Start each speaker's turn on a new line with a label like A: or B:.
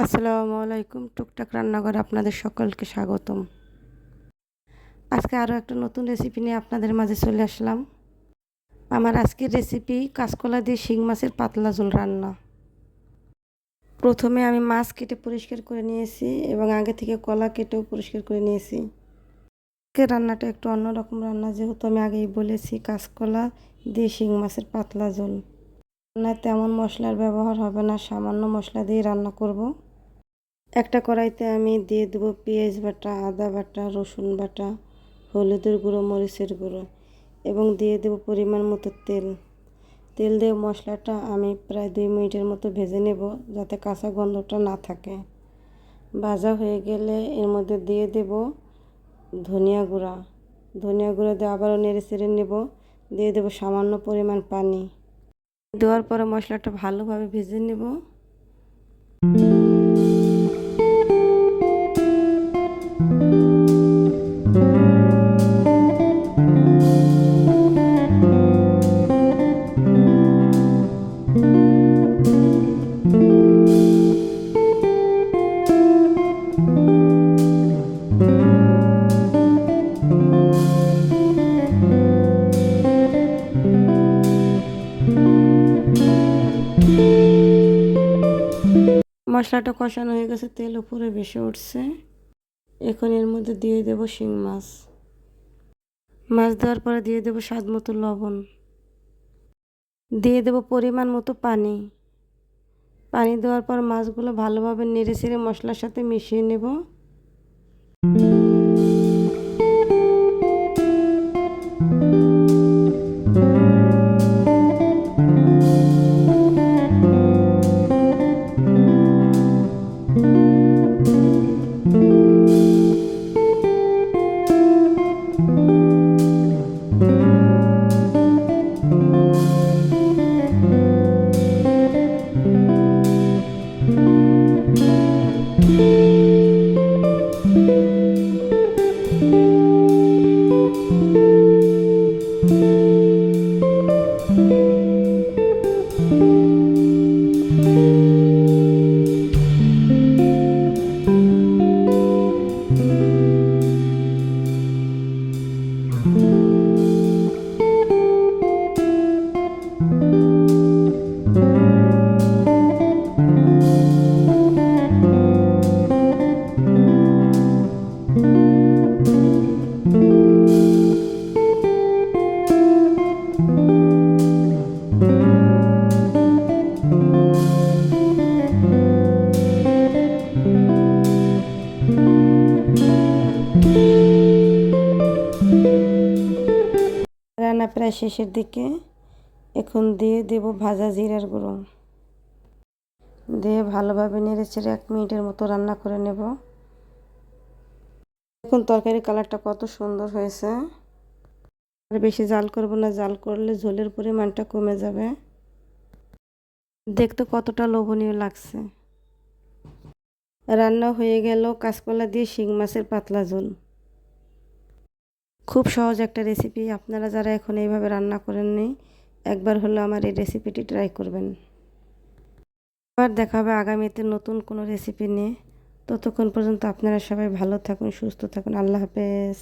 A: আসসালামু আলাইকুম। টুকটাক রান্নাঘরে আপনাদের সকলকে স্বাগতম। আজকে আরও একটা নতুন রেসিপি নিয়ে আপনাদের মাঝে চলে আসলাম। আমার আজকের রেসিপি কাঁচকলা দিয়ে শিং মাছের পাতলা ঝোল রান্না। প্রথমে আমি মাছ কেটে পরিষ্কার করে নিয়েছি এবং আগে থেকে কলা কেটেও পরিষ্কার করে নিয়েছি। আজকের রান্নাটা একটু অন্যরকম রান্না, যেহেতু আমি আগেই বলেছি কাঁচকলা দিয়ে শিং মাছের পাতলা ঝোল। রান্নায় তেমন মশলার ব্যবহার হবে না, সামান্য মশলা দিয়ে রান্না করব। একটা কড়াইতে আমি দিয়ে দেবো পেঁয়াজ বাটা, আদা বাটা, রসুন বাটা, হলুদের গুঁড়ো, মরিচের গুঁড়ো এবং দিয়ে দেবো পরিমাণ মতো তেল। তেল দিয়ে মশলাটা আমি প্রায় 2 মিনিটের মতো ভেজে নেব, যাতে কাঁচা গন্ধটা না থাকে। ভাজা হয়ে গেলে এর মধ্যে দিয়ে দেব ধনিয়া গুঁড়া। ধনিয়া গুঁড়া দিয়ে আবারও নেড়ে চেড়ে নেব। দিয়ে দেবো সামান্য পরিমাণ পানি। দেওয়ার পরে মশলাটা ভালোভাবে ভেজে নেব। মশলাটা কষানো হয়ে গেছে, তেল উপরে ভেসে উঠছে। এখন এর মধ্যে দিয়ে দেব শিং মাছ। মাছ দেওয়ার পরে দিয়ে দেব স্বাদ মতো লবণ। দিয়ে দেব পরিমাণ মতো পানি। পানি দেওয়ার পর মাছগুলো ভালোভাবে নেড়ে চেড়ে মশলার সাথে মিশিয়ে নেব। রান্না প্রায় শেষের দিকে। এখন দিয়ে দেব ভাজা জিরার গুঁড়ো। দিয়ে ভালোভাবে নেড়ে চেড়ে 1 মিনিটের মতো রান্না করে নেব। এখন তরকারির কালারটা কত সুন্দর হয়েছে। আর বেশি জাল করব না, জাল করলে ঝোলের পরিমাণটা কমে যাবে। দেখতে কতটা লোভনীয় লাগছে। রান্না হয়ে গেল কাঁচকলা দিয়ে শিং মাছের পাতলা ঝোল। খুব সহজ একটা রেসিপি। আপনারা যারা এখন এইভাবে রান্না করেননি, একবার হলো আমার এই রেসিপিটি ট্রাই করবেন। আবার দেখা হবে আগামীতে নতুন কোনো রেসিপি নিয়ে। ততক্ষণ পর্যন্ত আপনারা সবাই ভালো থাকুন, সুস্থ থাকুন। আল্লাহ হাফেজ।